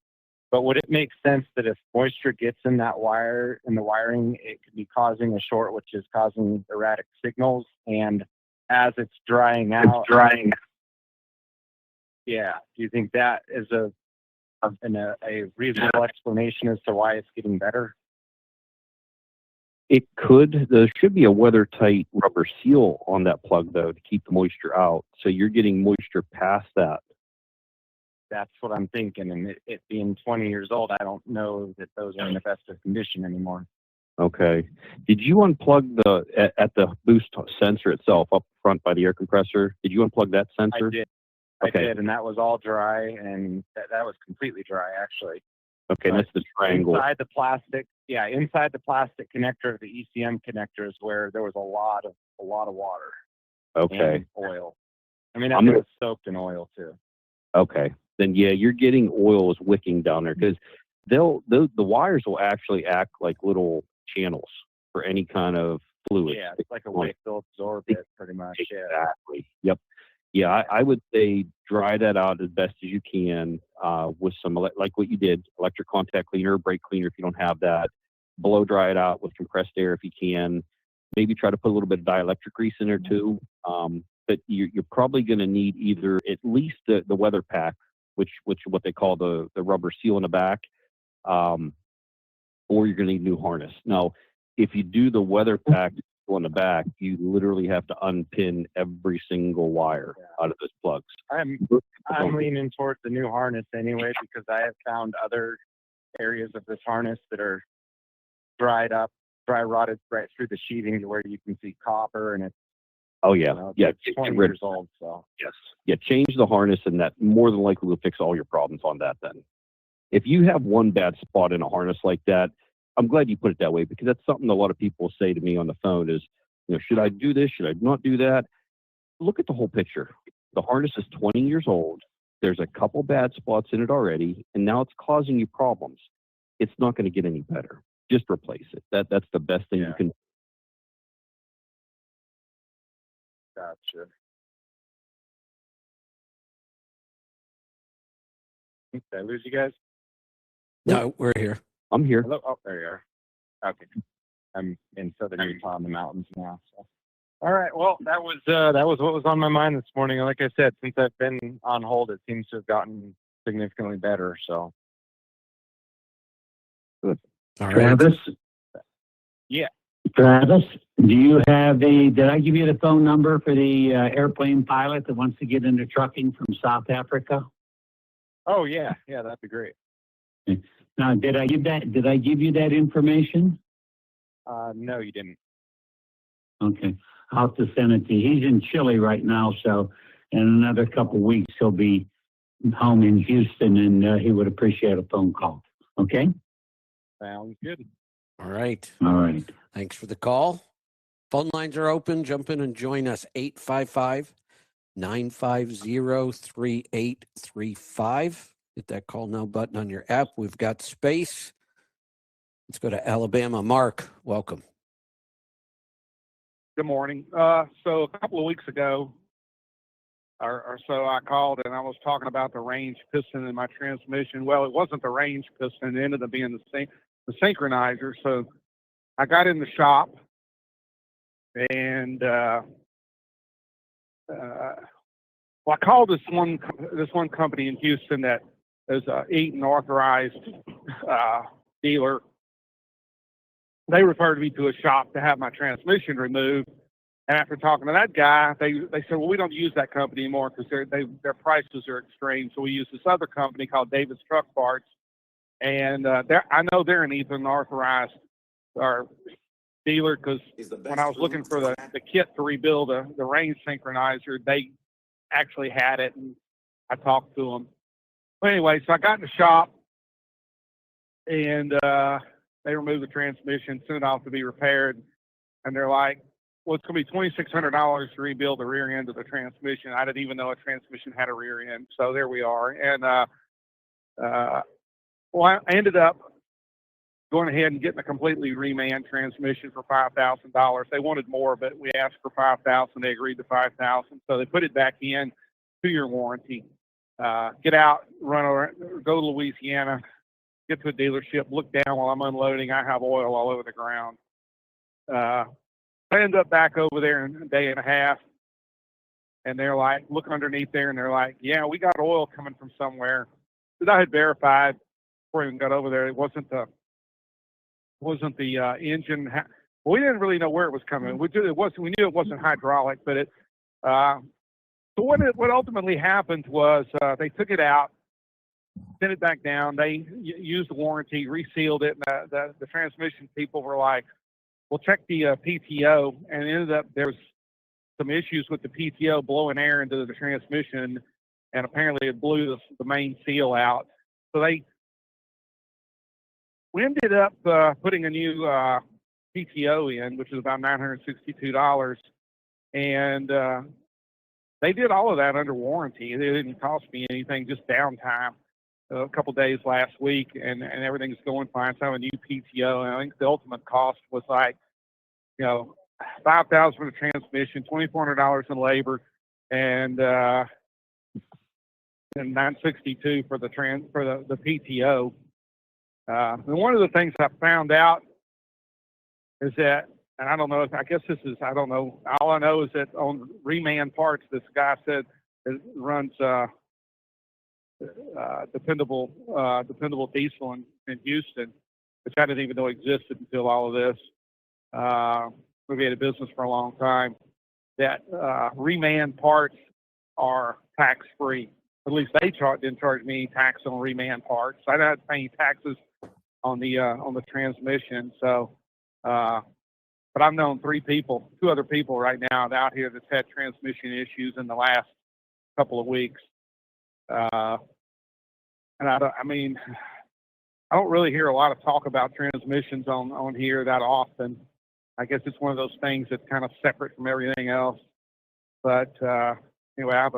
But would it make sense that if moisture gets in that wire, in the wiring, it could be causing a short, which is causing erratic signals? And as it's drying out, yeah, do you think that is a reasonable explanation as to why it's getting better? It could. There should be a weather-tight rubber seal on that plug, though, to keep the moisture out. So you're getting moisture past that. That's what I'm thinking. And it being 20 years old, I don't know that those are in the best of condition anymore. Okay. Did you unplug at the boost sensor itself up front by the air compressor? Did you unplug that sensor? I did. Okay. I did, and that was all dry, and that was completely dry, actually. Okay, that's the triangle. Inside the plastic connector of the ECM connector is where there was a lot of water. Okay. And oil. I mean, that was soaked in oil too. Okay. Then yeah, you're getting oil is wicking down there because the wires will actually act like little channels for any kind of fluid. Yeah, it's like a wick. They'll absorb it pretty much. Exactly. Yep. Yeah, I would say dry that out as best as you can with some, like what you did, electric contact cleaner, brake cleaner if you don't have that. Blow dry it out with compressed air if you can. Maybe try to put a little bit of dielectric grease in there too. But you're probably going to need either at least the weather pack, which what they call the rubber seal in the back, or you're going to need a new harness. Now, if you do the weather pack on the back, you literally have to unpin every single wire out of those plugs. I'm leaning towards the new harness anyway because I have found other areas of this harness that are dry rotted right through the sheathing to where you can see copper, and it's it's 20 years old. So change the harness, and that more than likely will fix all your problems on that. Then, if you have one bad spot in a harness like that, I'm glad you put it that way because that's something a lot of people say to me on the phone is, should I do this? Should I not do that? Look at the whole picture. The harness is 20 years old. There's a couple bad spots in it already, and now it's causing you problems. It's not going to get any better. Just replace it. That's the best thing you can do. Gotcha. Did I lose you guys? No, we're here. I'm here. Hello? Oh, there you are. Okay. I'm in southern Utah in the mountains now. So. All right. Well, that was what was on my mind this morning. And like I said, since I've been on hold, it seems to have gotten significantly better. So. Good. All right. Travis? Yeah. Travis, did I give you the phone number for the airplane pilot that wants to get into trucking from South Africa? Oh, yeah. Yeah, that'd be great. Now, did I give you that information? No, you didn't. Okay. I'll have to send it to you. He's in Chile right now, so in another couple of weeks he'll be home in Houston, and he would appreciate a phone call. Okay? Sounds good. All right. All right. Thanks for the call. Phone lines are open. Jump in and join us. 855-950-3835. Hit that call now button on your app. We've got space. Let's go to Alabama. Mark, welcome. Good morning. So a couple of weeks ago or so, I called and I was talking about the range piston in my transmission. Well, it wasn't the range piston. It ended up being the synchronizer. So I got in the shop and I called this one company in Houston that is a Eaton authorized dealer. They referred me to a shop to have my transmission removed. And after talking to that guy, they said, well, we don't use that company anymore because their prices are extreme. So we use this other company called Davis Truck Parts. And I know they're an Eaton authorized or dealer because when I was looking for the kit to rebuild the range synchronizer, they actually had it, and I talked to them. But anyway, so I got in the shop, and they removed the transmission, sent it off to be repaired, and they're like, well, it's going to be $2,600 to rebuild the rear end of the transmission. I didn't even know a transmission had a rear end. So there we are. And well, I ended up going ahead and getting a completely Reman transmission for $5,000. They wanted more, but we asked for $5,000. They agreed to $5,000. So they put it back in, 2-year warranty. Get out, run over, go to Louisiana, get to a dealership, look down while I'm unloading. I have oil all over the ground. I end up back over there in a day and a half, and they're like, look underneath there, and they're like, yeah, we got oil coming from somewhere. Because I had verified before I even got over there, it wasn't the engine. Well, we didn't really know where it was coming. We knew it wasn't hydraulic, but it. So what ultimately happened was they took it out, sent it back down. They used the warranty, resealed it, and the transmission people were like, we'll check the PTO, and it ended up there was some issues with the PTO blowing air into the transmission, and apparently it blew the main seal out. So we ended up putting a new PTO in, which is about $962, and they did all of that under warranty. It didn't cost me anything, just downtime. A couple of days last week, and everything's going fine. So I have a new PTO, and I think the ultimate cost was like, $5,000 for the transmission, $2,400 in labor, and $962 for the PTO. And one of the things I found out is that, and I don't know, I guess this is, I don't know. All I know is that on Reman parts, this guy said it runs dependable diesel in Houston, which I didn't even know existed until all of this. We've had a business for a long time. That Reman parts are tax free. At least they didn't charge me any tax on Reman parts. I didn't have to pay any taxes on the transmission. So, but I've known two other people right now out here that's had transmission issues in the last couple of weeks. And I don't really hear a lot of talk about transmissions on here that often. I guess it's one of those things that's kind of separate from everything else. But anyway,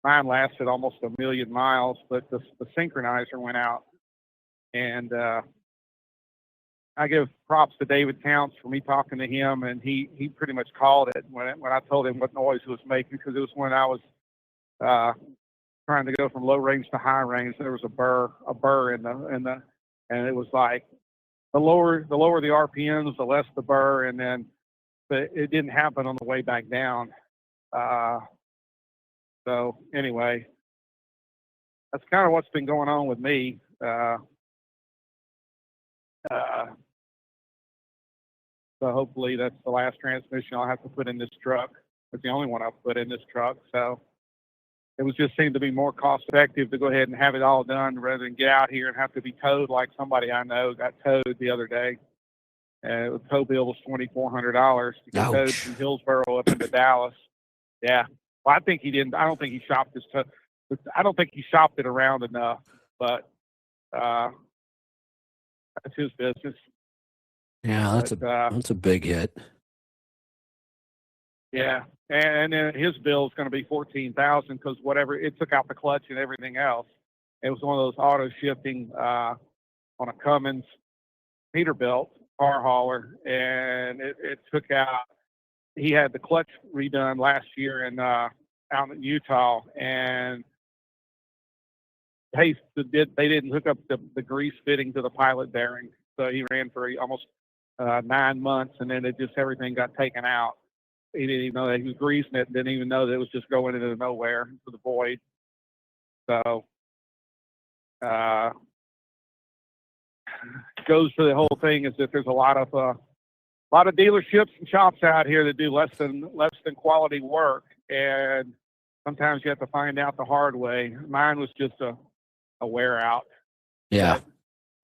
mine lasted almost 1 million miles, but the synchronizer went out. And I give props to David Counts for me talking to him, and he pretty much called it when I told him what noise it was making, because it was when I was trying to go from low range to high range. There was a burr in the, and it was like the lower the RPMs, the less the burr, but it didn't happen on the way back down. So anyway, that's kind of what's been going on with me. So hopefully that's the last transmission I'll have to put in this truck. It's the only one I've put in this truck. So it was just seemed to be more cost effective to go ahead and have it all done rather than get out here and have to be towed like somebody I know got towed the other day. And the tow bill was $2,400 to get towed from Hillsboro up into Dallas. Yeah. Well, I think he didn't. I don't think he shopped his tow. I don't think he shopped it around enough, but that's his business. Yeah, that's a big hit. Yeah, and then his bill is going to be $14,000 because whatever it took out the clutch and everything else. It was one of those auto shifting on a Cummins Peterbilt car hauler, and it took out. He had the clutch redone last year out in Utah, and they didn't hook up the grease fitting to the pilot bearing, so he ran for almost 9 months, and then everything got taken out. He didn't even know that he was greasing it, didn't even know that it was just going into nowhere, into the void. So goes to the whole thing is that there's a lot of dealerships and shops out here that do less than quality work, and sometimes you have to find out the hard way. Mine was just a wear out. Yeah.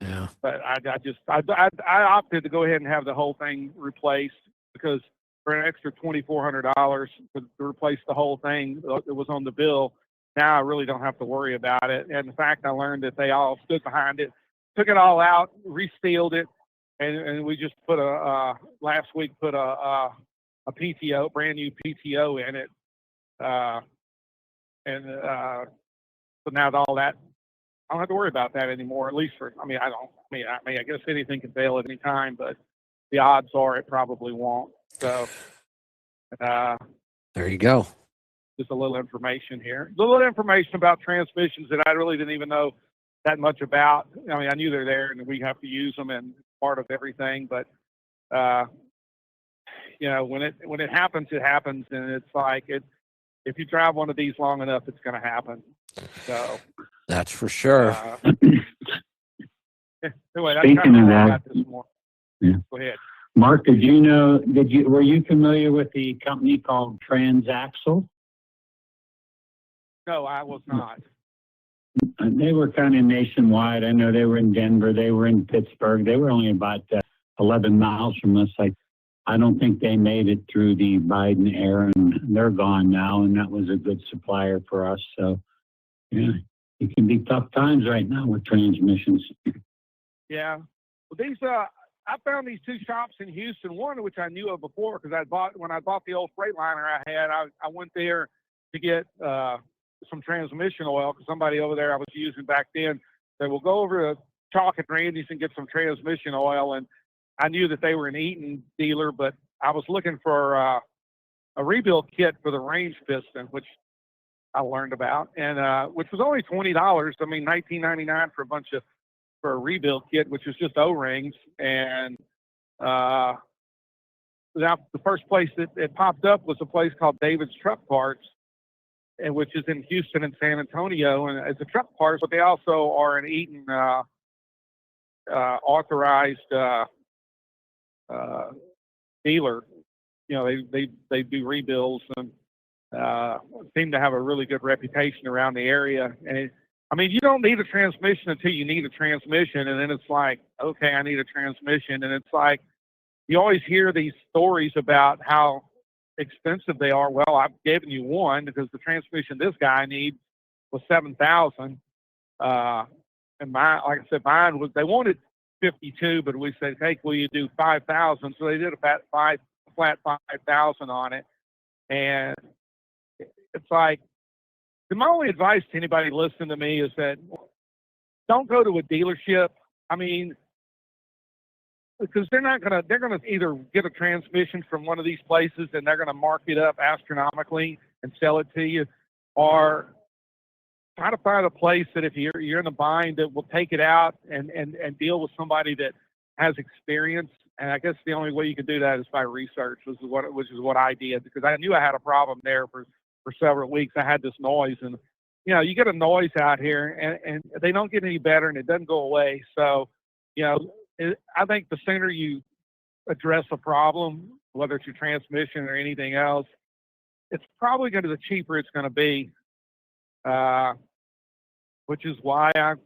Yeah. But I opted to go ahead and have the whole thing replaced because for an extra $2,400 to replace the whole thing that was on the bill, now I really don't have to worry about it. And in fact, I learned that they all stood behind it, took it all out, resealed it, and we just put last week put a PTO, brand new PTO in it, so now all that, I don't have to worry about that anymore. At least for, I guess anything can fail at any time, but the odds are it probably won't. So there you go. Just a little information here. A little information about transmissions that I really didn't even know that much about. I mean, I knew they're there and we have to use them and part of everything, but you know, when it happens, it happens, and it's like if you drive one of these long enough, it's going to happen. So that's for sure. Anyway, that's Speaking kind of of all I that, got this morning. yeah. Go ahead. Mark, were you familiar with the company called Transaxle? No, I was not. They were kind of nationwide. I know they were in Denver. They were in Pittsburgh. They were only about 11 miles from us. I don't think they made it through the Biden era, and they're gone now, and that was a good supplier for us. So, yeah, it can be tough times right now with transmissions. Yeah. Well, these, I found these two shops in Houston, one of which I knew of before because when I bought the old Freightliner I had, I went there to get some transmission oil because somebody over there I was using back then said, "We'll go over to Chalk and Randy's and get some transmission oil." And I knew that they were an Eaton dealer, but I was looking for a rebuild kit for the range piston, which I learned about, and which was only $20. I mean, $19.99 for a rebuild kit, which is just O-rings. And now the first place that it popped up was a place called David's Truck Parts, and which is in Houston and San Antonio, and it's a truck parts, but they also are an Eaton authorized dealer. You know, they do rebuilds and seem to have a really good reputation around the area. And I mean, you don't need a transmission until you need a transmission, and then it's like, okay, I need a transmission, and it's like you always hear these stories about how expensive they are. Well, I've given you one because the transmission this guy needs was $7,000, and mine, like I said, mine was, they wanted 52, but we said, hey, will you do 5,000? So they did a flat 5,000 on it. And it's like, my only advice to anybody listening to me is that don't go to a dealership. I mean, because they're going to either get a transmission from one of these places and they're going to mark it up astronomically and sell it to you, or try to find a place that if you're in a bind that will take it out and deal with somebody that has experience. And I guess the only way you can do that is by research, which is what I did, because I knew I had a problem there for several weeks. I had this noise, and you know, you get a noise out here and they don't get any better and it doesn't go away. So, you know, I think the sooner you address a problem, whether it's your transmission or anything else, it's probably going to be the cheaper it's going to be. Which is why I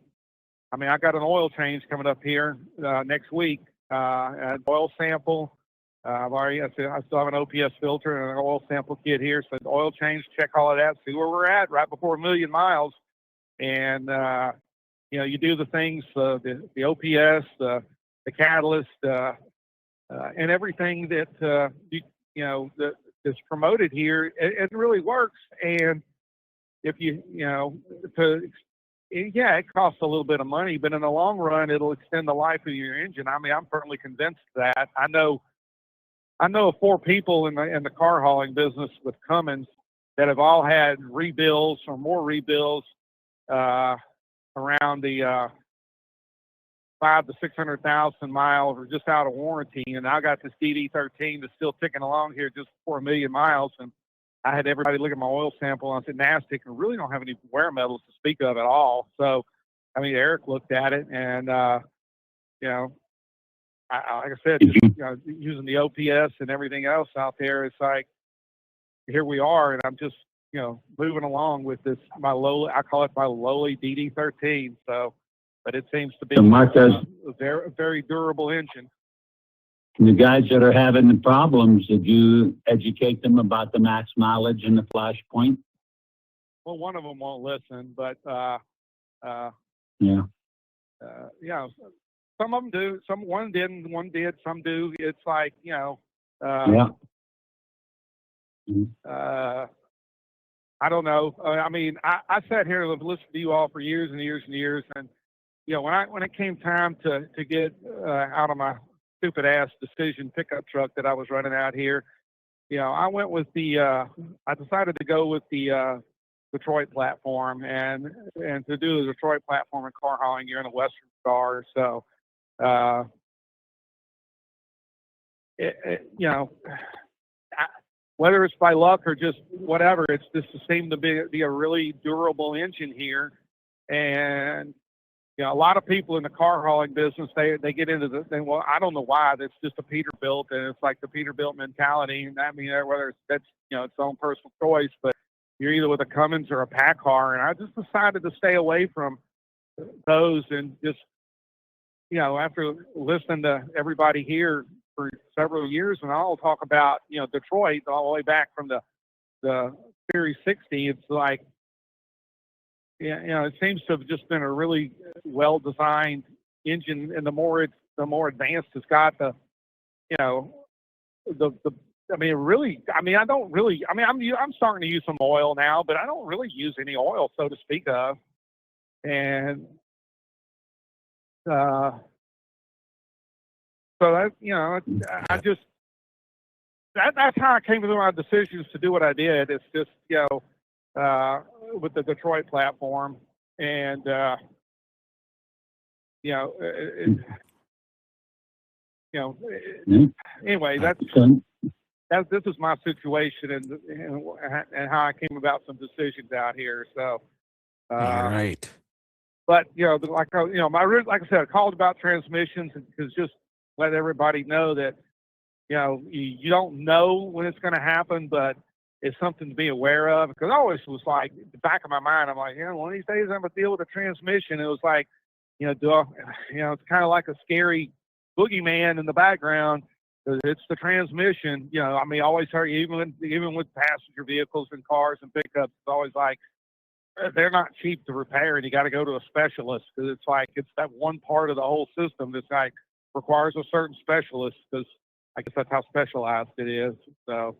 got an oil change coming up here next week. An oil sample. I still have an OPS filter and an oil sample kit here. So the oil change, check all of that, see where we're at right before 1 million miles. And you know, you do the things, the OPS, the catalyst, and everything that that's promoted here. It really works. And if it costs a little bit of money, but in the long run, it'll extend the life of your engine. I mean, I'm firmly convinced of that. I know of 4 people in the car hauling business with Cummins that have all had rebuilds or more rebuilds around the 500,000 to 600,000 miles or just out of warranty. And I got this DD13 that's still ticking along here just before 1 million miles. And I had everybody look at my oil sample and I said, nasty, and really don't have any wear metals to speak of at all. So, I mean, Eric looked at it and, you know, like I said, using the OPS and everything else out there, it's like, here we are. And I'm just, you know, moving along with this, I call it my lowly DD13. So but it seems to be So Mark does, a very durable engine. the guys that are having the problems, did you educate them about the max mileage and the flash point? Well, one of them won't listen, but Yeah. yeah, some of them do. One didn't, one did, some do. It's like, you know, Yeah. I don't know. I mean, I sat here and listened to you all for years and years and years, and you know, when it came time to get out of my stupid ass decision pickup truck that I was running out here, you know, I went with I decided to go with the Detroit platform, and to do the Detroit platform in car hauling, you're in a Western Star, so you know. Whether it's by luck or just whatever, it's just seemed to be a really durable engine here. And, you know, a lot of people in the car hauling business, they get into the thing, well, I don't know why, that's just a Peterbilt, and it's like the Peterbilt mentality. And I mean, whether that's, you know, its own personal choice, but you're either with a Cummins or a PACCAR. And I just decided to stay away from those, and just, you know, after listening to everybody here for several years, and I'll talk about, you know, Detroit all the way back from the Series 60. It's like, yeah, you know, it seems to have just been a really well designed engine, and the more advanced it's got, the, you know, I mean, really, I mean, I'm starting to use some oil now, but I don't really use any oil, so to speak of, and so that, you know, I just, that's how I came to my decisions to do what I did. It's just, you know, with the Detroit platform, and you know, anyway, this is my situation, and how I came about some decisions out here. So, all right. But you know, like I said, I called about transmissions because just let everybody know that, you know, you don't know when it's going to happen, but it's something to be aware of. Because I always was like, the back of my mind, I'm like, you know, one of these days I'm going to deal with a transmission. It was like, you know, it's kind of like a scary boogeyman in the background. It's the transmission. You know, I mean, I always heard, even with passenger vehicles and cars and pickups, it's always like, they're not cheap to repair, and you got to go to a specialist, because it's like, it's that one part of the whole system that's like requires a certain specialist, because I guess that's how specialized it is. So,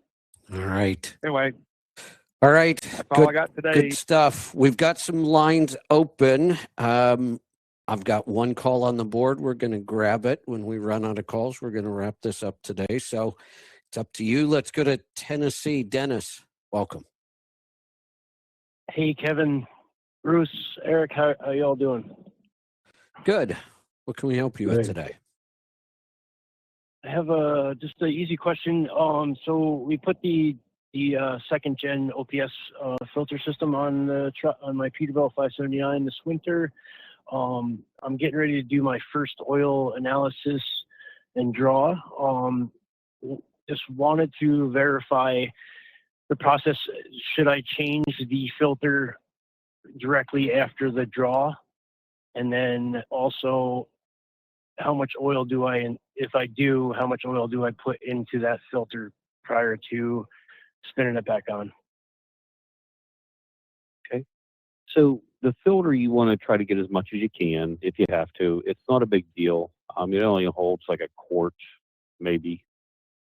all right. Anyway. All right. That's all I got today. Good stuff. We've got some lines open. I've got one call on the board. We're going to grab it. When we run out of calls, we're going to wrap this up today. So it's up to you. Let's go to Tennessee. Dennis, welcome. Hey, Kevin, Bruce, Eric, how y'all doing? Good. What can we help you with today? I have just an easy question. So we put the second gen OPS filter system on the on my Peterbilt 579 this winter. I'm getting ready to do my first oil analysis and draw. Just wanted to verify the process. Should I change the filter directly after the draw? And then also, how much oil do I, and if I do, how much oil do I put into that filter prior to spinning it back on? Okay. So the filter, you want to try to get as much as you can if you have to. It's not a big deal. It only holds like a quart, maybe.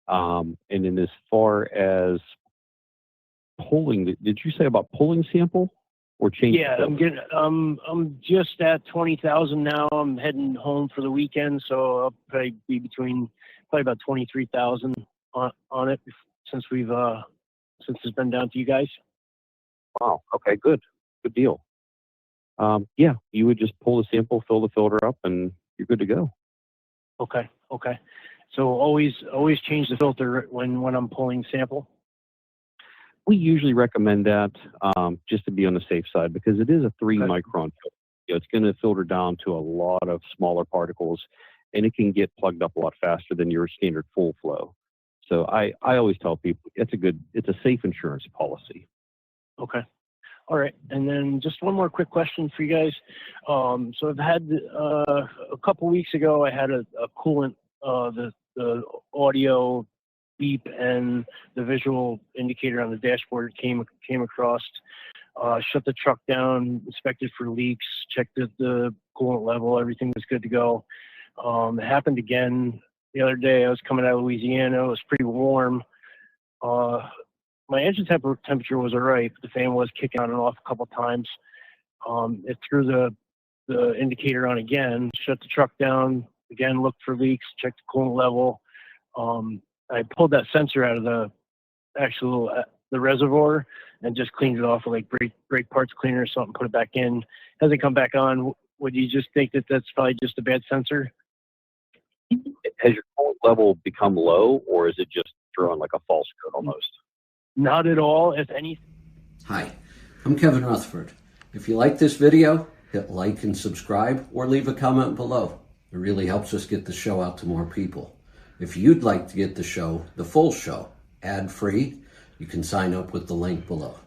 And then as far as pulling, did you say about pulling sample or changing? Yeah, I'm just at 20,000 now. I'm heading home for the weekend, so I'll probably be probably about 23,000 on it since it's been down to you guys. Wow. Okay. Good deal. Yeah, you would just pull the sample, fill the filter up, and you're good to go. Okay. So always change the filter when I'm pulling sample. We usually recommend that just to be on the safe side, because it is a 3-micron filter. You know, it's going to filter down to a lot of smaller particles, and it can get plugged up a lot faster than your standard full flow. So I always tell people it's a safe insurance policy. Okay. All right, and then just one more quick question for you guys. So I've had a couple weeks ago, I had a coolant, the audio beep and the visual indicator on the dashboard came across. Shut the truck down, inspected for leaks, checked the coolant level, everything was good to go. It happened again the other day. I was coming out of Louisiana. It was pretty warm. My engine temperature was all right, but the fan was kicking on and off a couple times. It threw the indicator on again, shut the truck down, again, looked for leaks, checked the coolant level. I pulled that sensor out of the reservoir and just cleaned it off with like brake parts cleaner or something, put it back in. Hasn't come back on. Would you just think that that's probably just a bad sensor? Has your coolant level become low, or is it just throwing like a false code almost? Not at all, if anything. Hi, I'm Kevin Rutherford. If you like this video, hit like and subscribe or leave a comment below. It really helps us get the show out to more people. If you'd like to get the full show, ad-free, you can sign up with the link below.